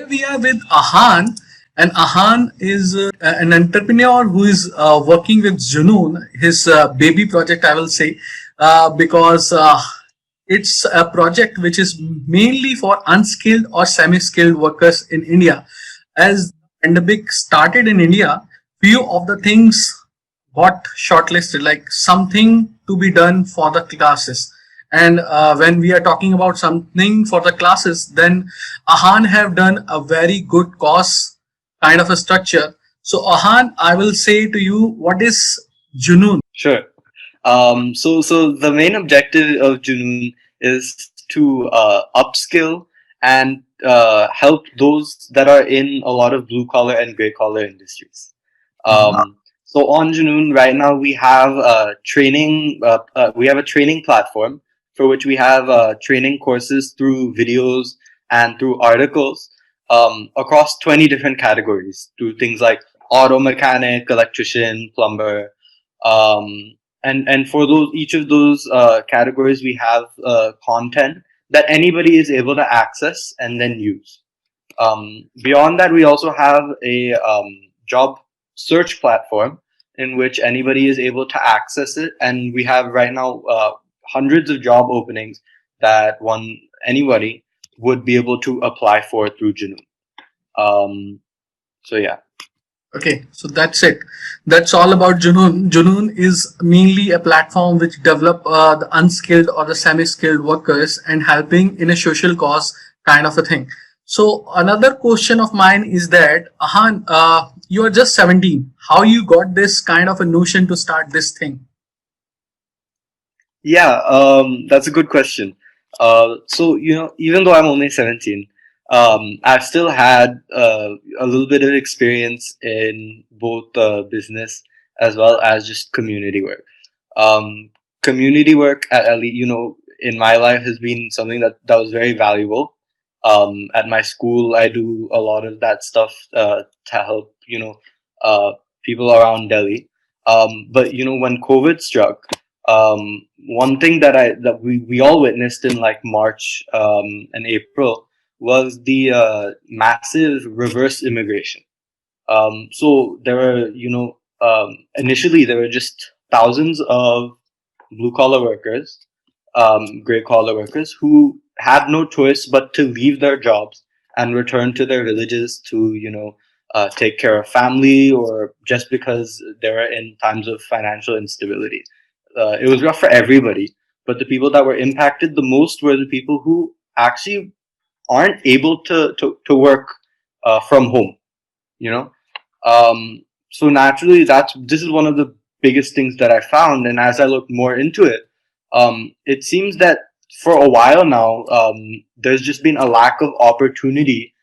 Today we are with Ahaan, and Ahaan is an entrepreneur who is working with Junoon, his baby project, I will say, because it's a project which is mainly for unskilled or semi-skilled workers in India. As the pandemic started in India, few of the things got shortlisted, like something to be done for the classes. And when we are talking about something for the classes, then Ahan have done a very good cause kind of a structure. So Ahan, I will say to you, what is Junoon? Sure. So the main objective of Junoon is to upskill and help those that are in a lot of blue collar and gray collar industries. So on Junoon right now we have training. We have a training platform for which we have training courses through videos and through articles across 20 different categories, through things like auto mechanic, electrician, plumber, um, and for those each of those categories we have content that anybody is able to access and then use. Beyond that, we also have a job search platform in which anybody is able to access it, and we have right now hundreds of job openings that anybody would be able to apply for through Junoon. So yeah. Okay, so that's it. That's all about Junoon. Junoon is mainly a platform which develop the unskilled or the semi-skilled workers and helping in a social cause kind of a thing. So another question of mine is that Ahan, you are just 17. How you got this kind of a notion to start this thing? Yeah, that's a good question. So, even though I'm only 17, I've still had a little bit of experience in both business as well as just community work. Community work, at least, in my life has been something that was very valuable. At my school, I do a lot of that stuff to help, uh, people around Delhi. But, when COVID struck, one thing that we all witnessed in like March and April was the massive reverse immigration. So there were, initially there were just thousands of blue collar workers, gray collar workers who had no choice but to leave their jobs and return to their villages to, take care of family, or just because they were in times of financial instability. It was rough for everybody, but the people that were impacted the most were the people who actually aren't able to work from home, you know. So naturally, this is one of the biggest things that I found, and as I looked more into it, it seems that for a while now, there's just been a lack of opportunity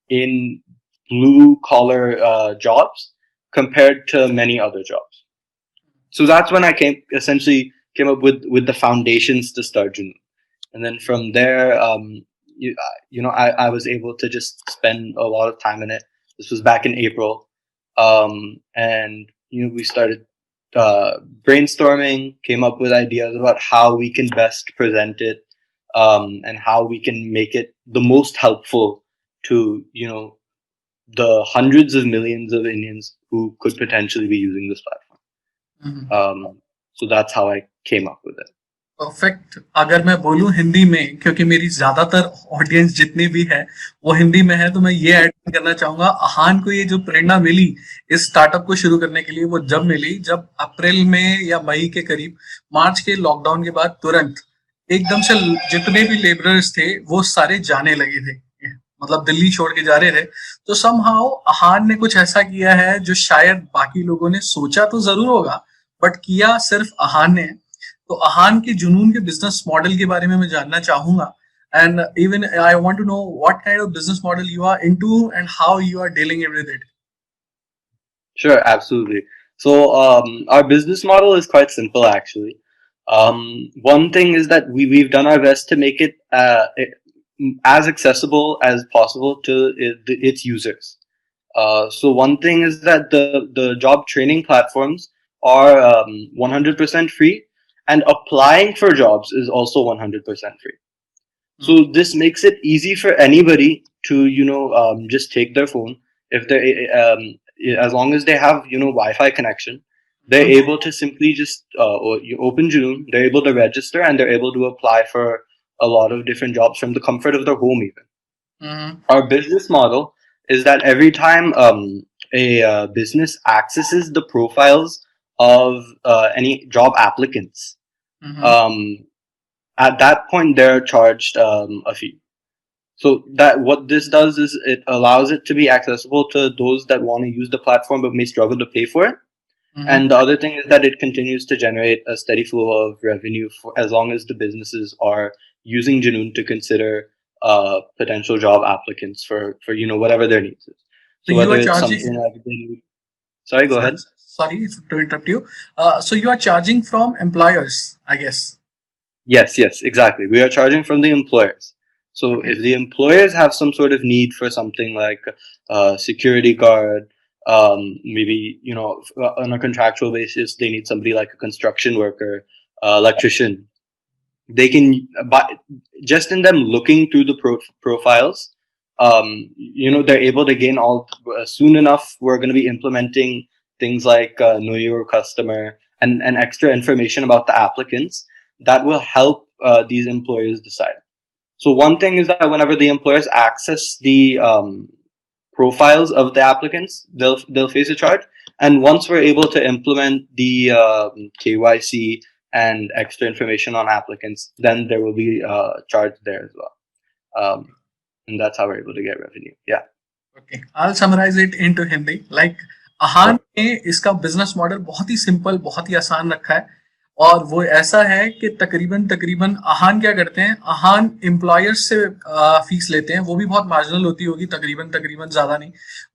in blue collar jobs compared to many other jobs. So that's when I came up with the foundations to start Junoon. And then from there, I was able to just spend a lot of time in it. This was back in April, and we started brainstorming, came up with ideas about how we can best present it, and how we can make it the most helpful to the hundreds of millions of Indians who could potentially be using this platform. Mhm. So that's how I came up with it. Perfect. अगर मैं बोलूं हिंदी में, क्योंकि मेरी ज्यादातर audience जितनी भी है वो हिंदी में है, तो मैं ये ऐड करना चाहूंगा, आहान को ये जो प्रेरणा मिली इस स्टार्टअप को शुरू करने के लिए, वो जब मिली जब अप्रैल में या मई के करीब, मार्च के लॉकडाउन के बाद तुरंत एकदम से जितने भी लेबरर्स थे वो सारे जाने लगे थे, मतलब दिल्ली छोड़ के जा रहे थे। तो समहाउ आहान ने कुछ ऐसा किया है जो शायद बाकी लोगों ने सोचा तो जरूर होगा, बट किया सिर्फ आहान ने। तो आहान के जुनून के बिजनेस मॉडल के बारे में मैं जानना चाहूंगा, and even I want to know what kind of business model you are into and how you are dealing with it. Sure, absolutely. So our business model is quite simple, actually. One thing is that we've done our best to make it as accessible as possible to its users. So one thing is that the job training platforms are 100% free, and applying for jobs is also 100% free. So this makes it easy for anybody to just take their phone if they as long as they have Wi-Fi connection, they're able to simply just you open Junoon, they're able to register, and they're able to apply for a lot of different jobs from the comfort of their home even. Our business model is that every time a business accesses the profiles of any job applicants, um, at that point they're charged a fee. So that what this does is it allows it to be accessible to those that want to use the platform but may struggle to pay for it. And the other thing is that it continues to generate a steady flow of revenue for as long as the businesses are using Junoon to consider potential job applicants for whatever their needs is. So So you whether are it's charging. something like sorry, go ahead. Sorry to interrupt you. So you are charging from employers, I guess. Yes, exactly. We are charging from the employers. So if the employers have some sort of need for something like a security guard, maybe on a contractual basis they need somebody like a construction worker, electrician. They can by just in them looking through the profiles, they're able to gain all soon enough. We're going to be implementing things like know your customer and extra information about the applicants that will help these employers decide. So one thing is that whenever the employers access the profiles of the applicants, they'll face a charge. And once we're able to implement the KYC and extra information on applicants, then there will be a charge there as well. And that's how we're able to get revenue. Yeah. Okay, I'll summarize it into Hindi. Like Ahaan ने इसका business model बहुत ही simple, बहुत ही आसान रखा है और वो ऐसा है कि तकरीबन तकरीबन अहान क्या करते हैं, अहान एम्प्लॉयर्स से फीस लेते हैं, वो भी बहुत मार्जिनल होती होगी, तकरीबन तकरीबन ज्यादा नहीं,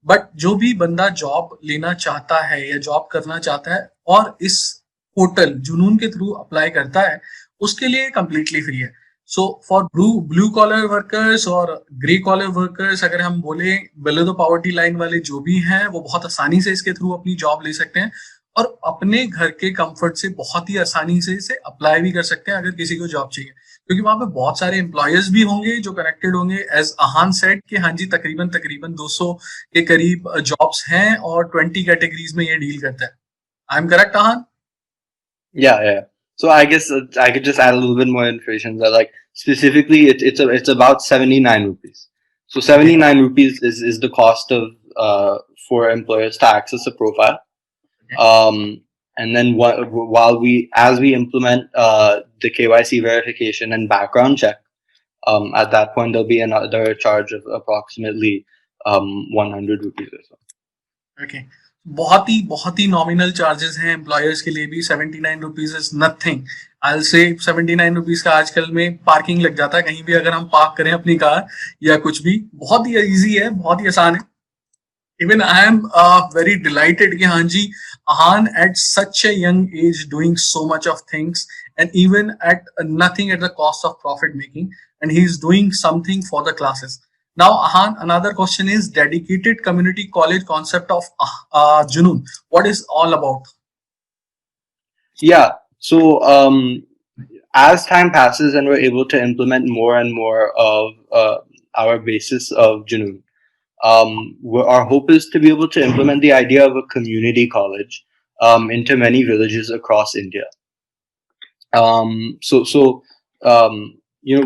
बट जो भी बंदा जॉब लेना चाहता है या जॉब करना चाहता है और इस पोर्टल जुनून के थ्रू अप्लाई करता है, उसके लिए कंप्लीटली फ्री है. So for blue collar workers और ग्रे कॉलर वर्कर्स, अगर हम बोले बिलो द पॉवर्टी लाइन वाले जो भी हैं, वो बहुत आसानी से इसके थ्रू अपनी जॉब ले सकते हैं और अपने घर के कंफर्ट से बहुत ही आसानी से इसे अप्लाई भी कर सकते हैं अगर किसी को जॉब चाहिए, क्योंकि वहां पे बहुत सारे एम्प्लॉयर्स भी होंगे जो कनेक्टेड होंगे. एज अहान सेड कि हाँ जी, तकरीबन तकरीबन 200 के करीब जॉब्स हैं और 20 कैटेगरीज में ये डील करता है. I am correct Ahan? Yeah. So I guess I could just add a little bit more information that like specifically it's about 79 rupees. So 79 rupees is the cost of for employers to access a profile. And then as we implement the KYC verification and background check, at that point there'll be another charge of approximately 100 rupees or so. Okay. बहुत ही nominal charges हैं employers के लिए भी. 79 rupees is nothing. आई से 79 rupees का आजकल में parking लग जाता है कहीं भी अगर हम पार्क करें अपनी कार या कुछ भी. बहुत ही इजी है, बहुत ही आसान है. Even I am very delighted कि हाँ जी, Ahaan at such a young age doing so much of things and even at nothing at the cost of profit making, and he is doing something for the classes. Now Ahaan, another question is dedicated community college concept of Junoon. What is all about? Yeah. So as time passes and we're able to implement more and more of our basis of Junoon, our hope is to be able to implement the idea of a community college into many villages across India.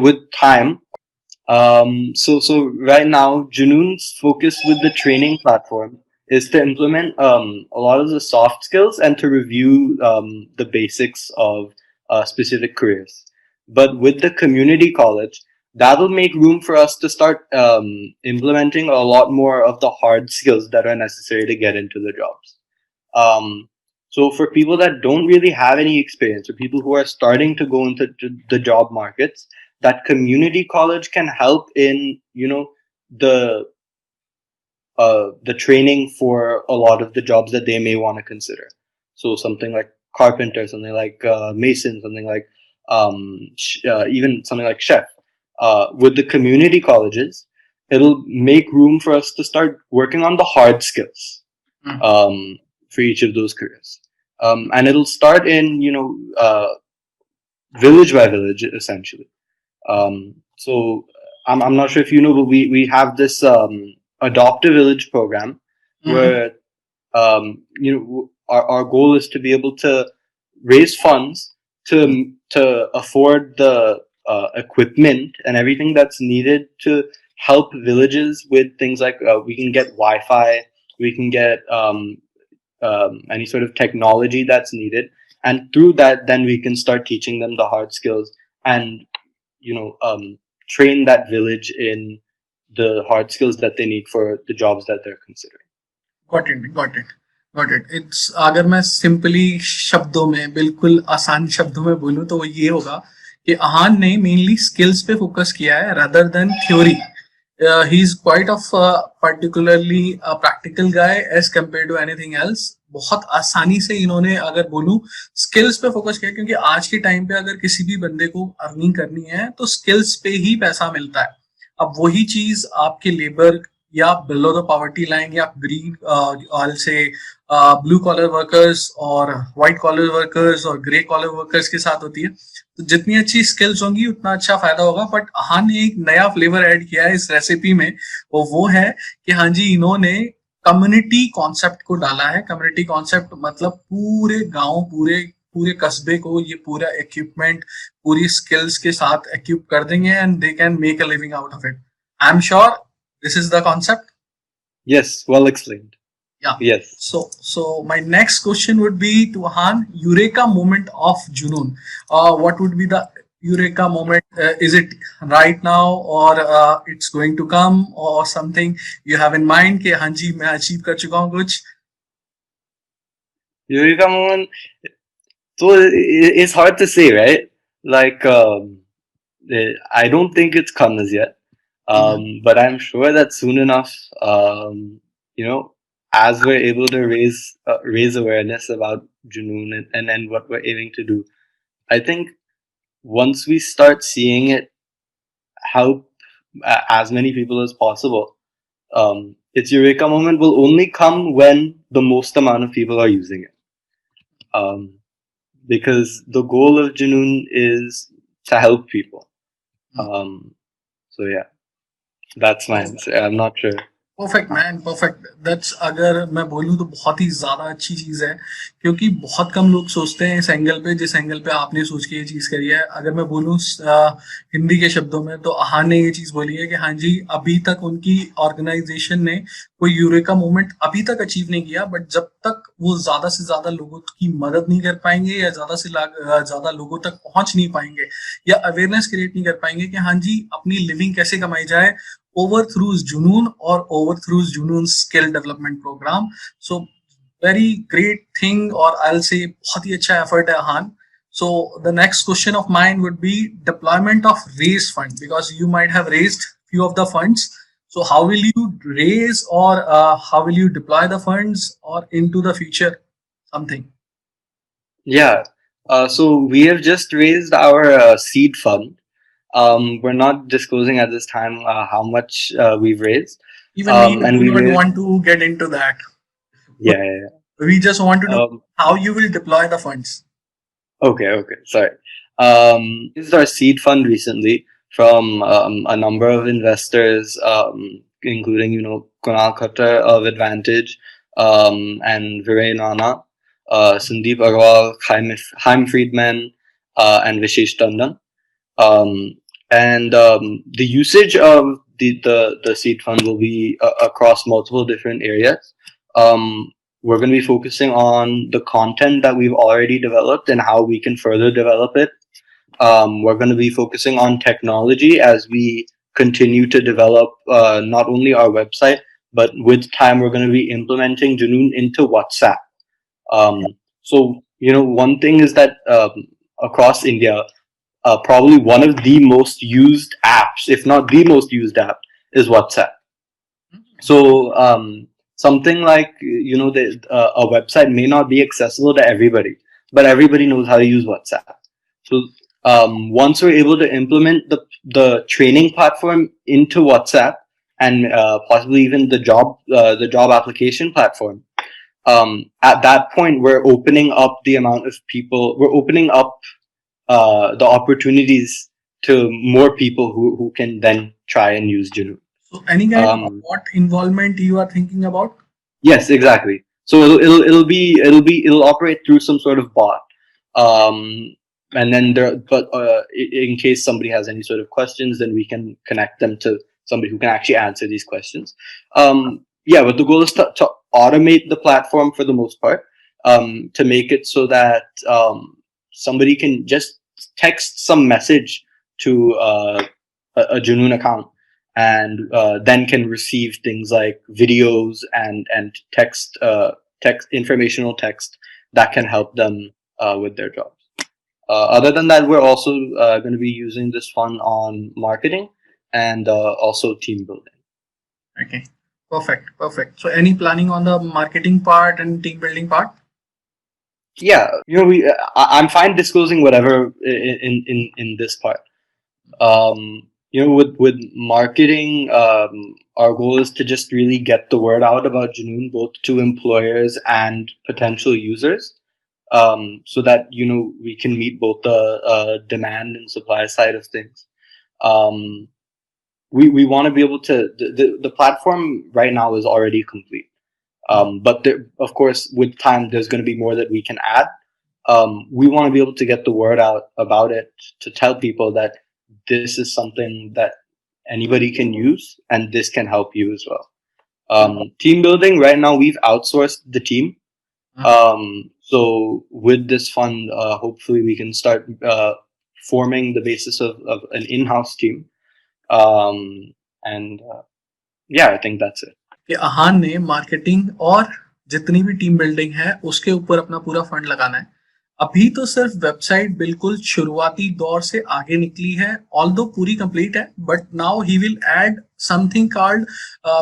With time, so right now, Junoon's focus with the training platform is to implement a lot of the soft skills and to review the basics of specific careers. But with the community college, that'll make room for us to start implementing a lot more of the hard skills that are necessary to get into the jobs. So for people that don't really have any experience, or people who are starting to go into the job markets, that community college can help in the training for a lot of the jobs that they may want to consider. So something like carpenter, something like mason, something like even something like chef. With the community colleges, it'll make room for us to start working on the hard skills for each of those careers. And it'll start in village by village essentially. So I'm not sure if you know, but we have this adopt a village program Mm-hmm. where our goal is to be able to raise funds to afford the equipment and everything that's needed to help villages with things like we can get Wi-Fi, we can get any sort of technology that's needed, and through that, then we can start teaching them the hard skills and you know train that village in the hard skills that they need for the jobs that they're considering. Got it, got it, got it. It's, अगर मैं simply शब्दों में, बिल्कुल आसान शब्दों में बोलूं तो वो ये होगा कि आहान ने मेनली स्किल्स पे फोकस किया है rather than theory. He is quite of particularly practical guy as compare to anything else. बहुत आसानी से इन्होंने, अगर बोलूं, स्किल्स पे फोकस किया, क्योंकि आज के टाइम पे अगर किसी भी बंदे को अर्निंग करनी है तो स्किल्स पे ही पैसा मिलता है। अब वही चीज आपके लेबर या बिलो द पॉवर्टी लाइन या ग्रीन ऑल से ब्लू कॉलर वर्कर्स और व्हाइट कॉलर वर्कर्स और ग्रे कॉलर वर्कर्स के साथ होती है। तो जितनी अच्छी स्किल्स होंगी उतना अच्छा फायदा होगा। बट हाँ ने एक नया फ्लेवर ऐड किया है इस रेसिपी में, वो है कि हाँ जी, इन्होंने कम्युनिटी कॉन्सेप्ट को डाला है। कम्युनिटी कॉन्सेप्ट मतलब पूरे गांव, पूरे पूरे कस्बे को ये पूरा इक्विपमेंट, पूरी स्किल्स के साथ इक्विप कर देंगे and they can make a living out of it. I am sure this is the concept. Yes, well explained. Yeah. Yes. So my next question would be to Ahaan, Eureka moment of Junoon. What would be the Eureka moment? Is it right now, or it's going to come, or something you have in mind? कि हाँ जी मैं achieve कर चुका हूँ कुछ. Eureka moment. So it's hard to say, right? Like, I don't think it's come as yet. But I'm sure that soon enough, you know, as we're able to raise awareness about Junoon and what we're aiming to do, I think once we start seeing it help as many people as possible, its Eureka moment will only come when the most amount of people are using it. Because the goal of Junoon is to help people. So yeah, that's my answer. I'm not sure. Perfect man, perfect. That's, अगर मैं बोलूँ तो बहुत ही ज्यादा अच्छी चीज है, क्योंकि बहुत कम लोग सोचते हैं इस एंगल पे जिस एंगल पे आपने सोच के ये चीज करी है। अगर मैं बोलूँ हिंदी के शब्दों में, तो आहान ने ये चीज बोली है कि हाँ जी, अभी तक उनकी ऑर्गेनाइजेशन ने कोई यूरेका मूवमेंट अभी तक अचीव नहीं किया, बट जब तक वो ज्यादा से ज्यादा लोगों की मदद नहीं कर पाएंगे या ज्यादा से ज्यादा लोगों तक पहुंच नहीं पाएंगे या अवेयरनेस क्रिएट नहीं कर पाएंगे कि हाँ जी अपनी लिविंग कैसे कमाई जाए, over through Junoon or over through Junoon's skill development program. So very great thing, or I'll say बहुत ही अच्छा effort है Ahaan. So the next question of mine would be deployment of raise fund, because you might have raised few of the funds. So how will you raise, or how will you deploy the funds, or into the future something? Yeah. So we have just raised our seed fund. We're not disclosing at this time how much we've raised. Even we And do we not raised, want to get into that. yeah, yeah, We just want to yeah. know how you will deploy the funds. Okay, sorry. This is our seed fund recently from a number of investors, including Kunal Khattar of AdvantEdge, and Viren, Rana, Sandeep Aggarwal, Chaim Freidman, and Vishesh Tandon. And the usage of the seed fund will be across multiple different areas. We're going to be focusing on the content that we've already developed and how we can further develop it. We're going to be focusing on technology as we continue to develop not only our website, but with time we're going to be implementing Junoon into WhatsApp. So one thing is that across India, probably one of the most used apps, if not the most used app, is WhatsApp. So something like a website may not be accessible to everybody, but everybody knows how to use WhatsApp. So once we're able to implement the training platform into WhatsApp and possibly even the job application platform, at that point we're opening up the amount of people. We're opening up the opportunities to more people who can then try and use Junoon. So any kind of Um, what involvement you are thinking about? yes, exactly. So it'll operate through some sort of bot. Um, and then in case somebody has any sort of questions, then we can connect them to somebody who can actually answer these questions. Yeah, but the goal is to automate the platform for the most part, to make it so that somebody can just text some message to a Junoon account, and then can receive things like videos and text informational text that can help them with their jobs. Other than that, we're also going to be using this fund on marketing and also team building. Okay, perfect, perfect. So any planning on the marketing part and team building part? Yeah, I'm fine disclosing whatever in this part. With marketing, our goal is to just really get the word out about Junoon, both to employers and potential users, so that we can meet both the demand and supply side of things. Um, we want to be able to the platform right now is already complete, but there, of course, with time, there's going to be more that we can add. We want to be able to get the word out about it, to tell people that this is something that anybody can use and this can help you as well. Team building, right now we've outsourced the team. So with this fund, hopefully we can start forming the basis of an in-house team. And yeah, I think that's it. कि आहान ने marketing और जितनी भी team building है उसके ऊपर अपना पूरा फंड लगाना है. अभी तो सिर्फ वेबसाइट बिल्कुल शुरुआती दौर से आगे निकली है, ऑल्दो पूरी कंप्लीट है, but now he will add something called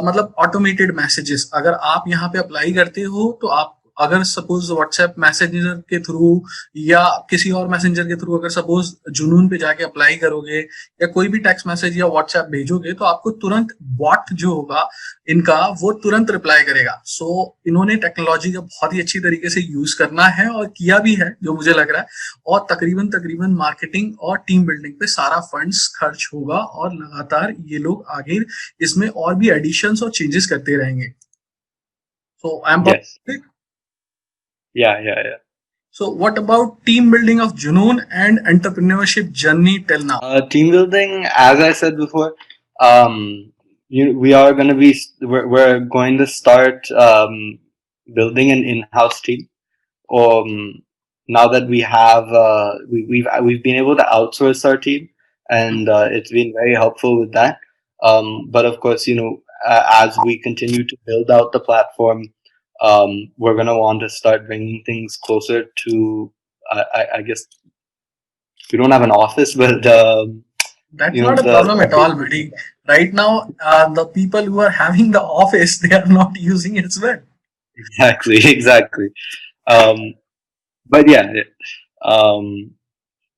मतलब ऑटोमेटेड मैसेजेस. अगर आप यहाँ पे अप्लाई करते हो तो आप अगर सपोज व्हाट्सएप मैसेंजर के थ्रू या किसी और मैसेंजर के थ्रू अगर सपोज जुनून पे जाके अप्लाई करोगे या कोई भी टेक्स्ट मैसेज या व्हाट्सएप भेजोगे तो आपको तुरंत बॉट जो होगा इनका वो तुरंत रिप्लाई करेगा. सो इन्होंने टेक्नोलॉजी का बहुत ही अच्छी तरीके से यूज करना है और किया भी है जो मुझे लग रहा है. और तकरीबन तकरीबन मार्केटिंग और टीम बिल्डिंग पे सारा फंड्स खर्च होगा और लगातार ये लोग आगे इसमें और भी एडिशंस और चेंजेस करते रहेंगे. So I am Yes. Yeah. So what about team building of Junoon and entrepreneurship journey till now? Team building, as I said before, we are going to we're going to start building an in-house team. Now that we have we've been able to outsource our team, and it's been very helpful with that. But of course, as we continue to build out the platform, we're going to want to start bringing things closer to. I guess we don't have an office, but That's not a problem at all, buddy. Right now, the people who are having the office, they are not using it as well. exactly. But yeah,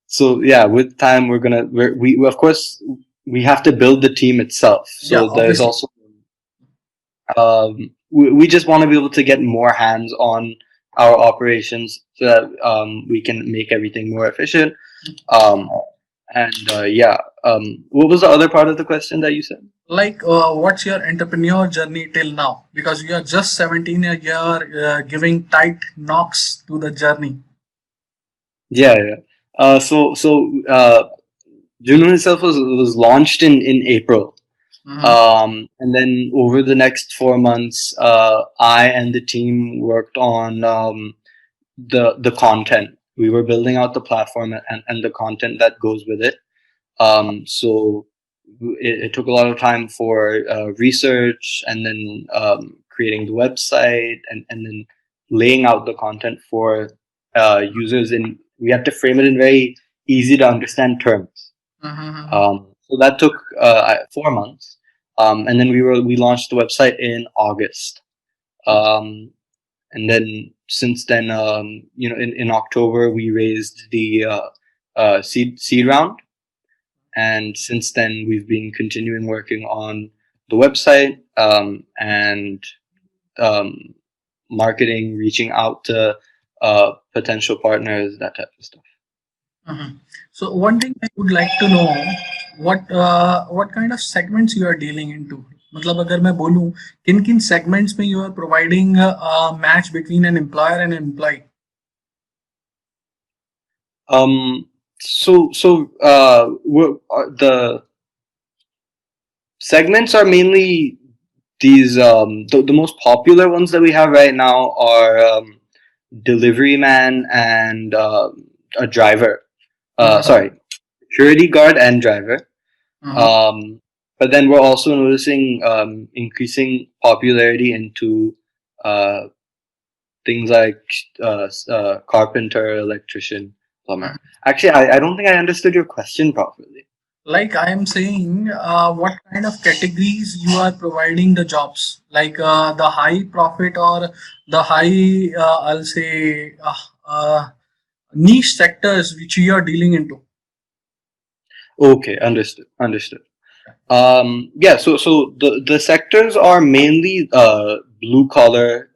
so yeah, with time we of course we have to build the team itself. Yeah, So there's obviously. also we just want to be able to get more hands on our operations so that we can make everything more efficient. Um, and yeah, what was the other part of the question that you said? Like, what's your entrepreneur journey till now? Because you are just 17 a year, giving tight knocks to the journey. Yeah. Junoon itself was launched in April. And then over the next 4 months, I and the team worked on the content. We were building out the platform and the content that goes with it. So it took a lot of time for research, and then creating the website, and then laying out the content for users. And we had to frame it in very easy to understand terms. So that took 4 months. And then we launched the website in August. And then since then, in October we raised the seed round, and since then we've been continuing working on the website, and marketing, reaching out to potential partners, that type of stuff. Mhm. So one thing I would like to know, what kind of segments you are dealing into. मतलब अगर मैं बोलूँ किन किन segments में you are providing a match between an employer and an employee. The segments are mainly these. The most popular ones that we have right now are delivery man and a driver. Uh-huh. Sorry, security guard and driver. Uh-huh. Um, but then we're also noticing increasing popularity into uh, things like carpenter, electrician, plumber. Actually, I don't think I understood your question properly. Like I am saying, what kind of categories you are providing the jobs? Like the high profit or the high, I'll say, niche sectors which you are dealing into. Okay, understood. Understood. Yeah, so the sectors are mainly blue collar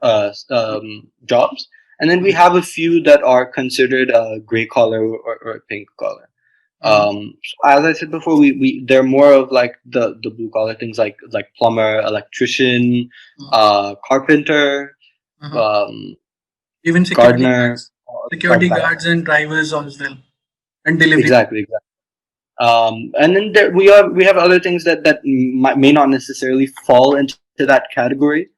jobs, and then we have a few that are considered gray collar or pink collar. Uh-huh. So as I said before, we they're more of like the blue collar things like plumber, electrician, carpenter, Uh-huh. um, Even security gardener, guards, stuff like that. and drivers as well, and delivery. Exactly. And then we have other things that may not necessarily fall into that category.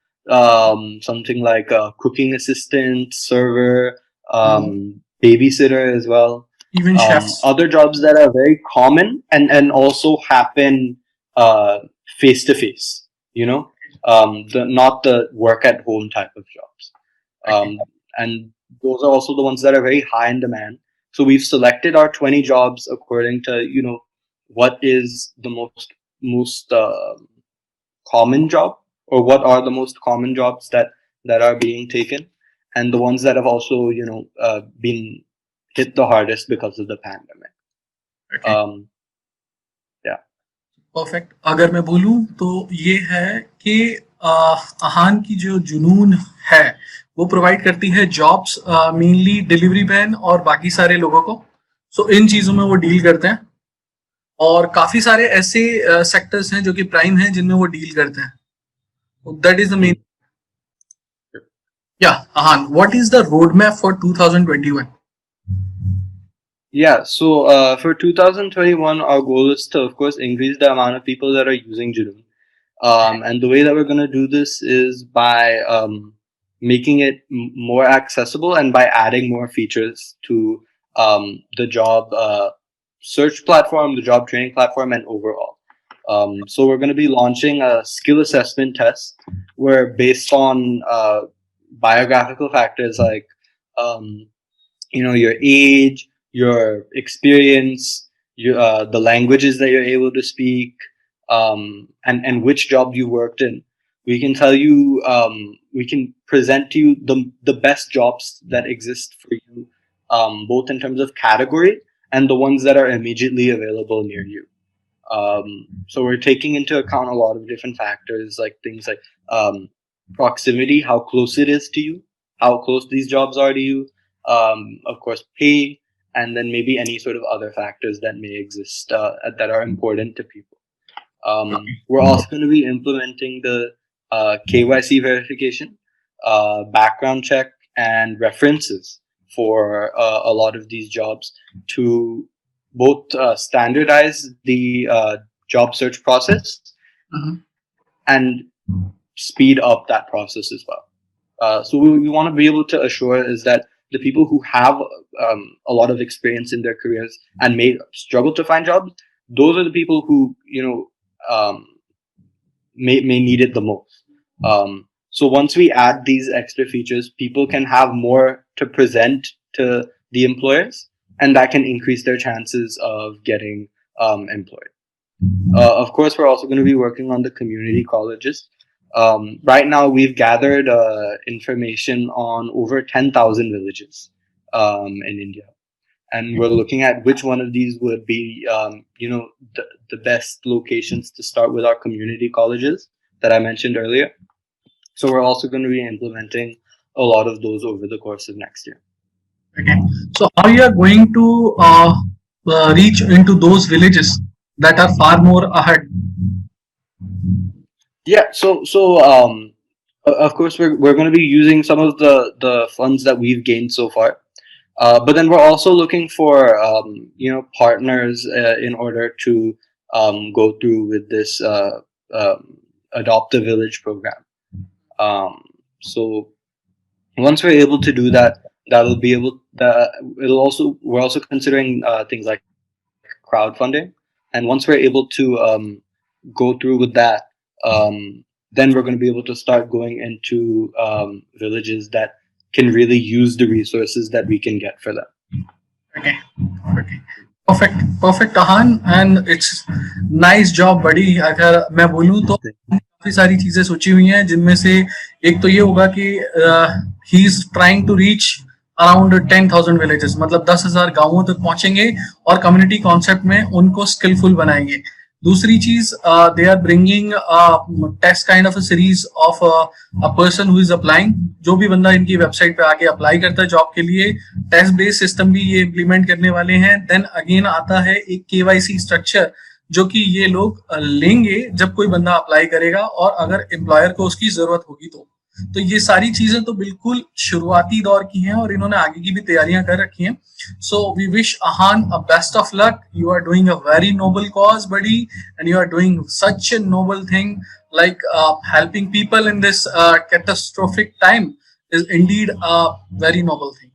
Something like cooking assistant, server, Uh-huh. babysitter as well. Even chefs. Other jobs that are very common and also happen face to face. You know, not the work at home type of jobs. Okay. And those are also the ones that are very high in demand. So we've selected our 20 jobs according to what is the most common job, or what are the most common jobs that are being taken, and the ones that have also been hit the hardest because of the pandemic. Okay. Um, yeah. Perfect अगर मैं बोलूँ तो ये है कि आहान की जो जुनून है वो प्रोवाइड करती है जॉब्स मेनली डिलीवरी मैन और बाकी सारे लोगों को सो इन चीज़ों में वो डील करते हैं और काफ़ी सारे ऐसे सेक्टर्स हैं जो कि प्राइम हैं जिनमें वो डील करते हैं that is the main Mm. या आहान what is the road map for 2021. Yeah, so for 2021, our goal is to, of course, increase the amount of people that are using Junoon. And the way that we're going to do this is by making it more accessible and by adding more features to the job search platform, the job training platform, and overall. So we're going to be launching a skill assessment test where, based on biographical factors like um, your age, your experience, the languages that you're able to speak, and which job you worked in. We can tell you, we can present to you the best jobs that exist for you, both in terms of category and the ones that are immediately available near you. So we're taking into account a lot of different factors, like things like proximity, how close it is to you, how close these jobs are to you, of course, pay, and then maybe any sort of other factors that may exist that are important to people. We're also going to be implementing the KYC verification, background check, and references for a lot of these jobs to both standardize the job search process Mhm. and speed up that process as well. So we want to be able to assure is that the people who have a lot of experience in their careers and may struggle to find jobs, those are the people who um, may need it the most. So once we add these extra features, people can have more to present to the employers, and that can increase their chances of getting employed. Of course, we're also going to be working on the community colleges. Right now, we've gathered information on over 10,000 villages in India, and we're looking at which one of these would be, the best locations to start with our community colleges that I mentioned earlier. So we're also going to be implementing a lot of those over the course of next year. Okay. So how you are going to reach into those villages that are far more ahead? Yeah, of course we're going to be using some of the funds that we've gained so far, but then we're also looking for partners in order to go through with this adopt a village program. Um, so once we're able to do that, that'll be able that it'll also we're also considering things like crowdfunding, and once we're able to go through with that, then we're going to be able to start going into villages that can really use the resources that we can get for them. Okay. Okay. Perfect. Perfect, Ahan. And it's nice job, buddy. अगर मैं बोलूँ तो काफी सारी चीजें सोची हुई हैं जिनमें से एक तो ये होगा कि he is trying to reach around 10,000 villages, मतलब 10,000 गांवों तक पहुंचेंगे और कम्युनिटी कॉन्सेप्ट में उनको स्किलफुल बनाएंगे. दूसरी चीज, they are bringing test kind of a series of a person who is applying. जो भी बंदा इनकी वेबसाइट पे आके अप्लाई करता है जॉब के लिए, टेस्ट बेस्ड सिस्टम भी ये इम्प्लीमेंट करने वाले हैं. देन अगेन आता है एक केवाईसी स्ट्रक्चर जो कि ये लोग लेंगे जब कोई बंदा अप्लाई करेगा और अगर एम्प्लॉयर को उसकी जरूरत होगी तो ये सारी चीजें तो बिल्कुल शुरुआती दौर की हैं और इन्होंने आगे की भी तैयारियां कर रखी हैं. So we wish Ahan a best of luck. You are doing a very noble cause, buddy, and you are doing such a noble thing like helping people in this catastrophic time is indeed a very noble thing.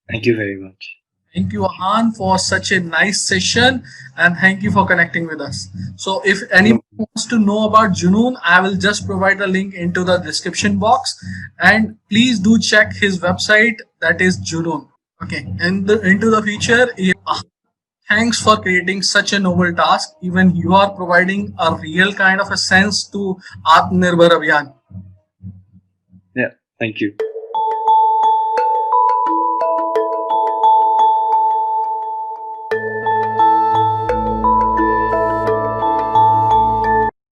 Thank you very much. Thank you, Ahan, for such a nice session, and thank you for connecting with us. So, if anyone wants to know about Junoon, I will just provide the link into the description box, and please do check his website, that is Junoon. Okay, and into the future, thanks for creating such a noble task. Even you are providing a real kind of a sense to Atmanirbhar Abhiyan. Yeah, thank you.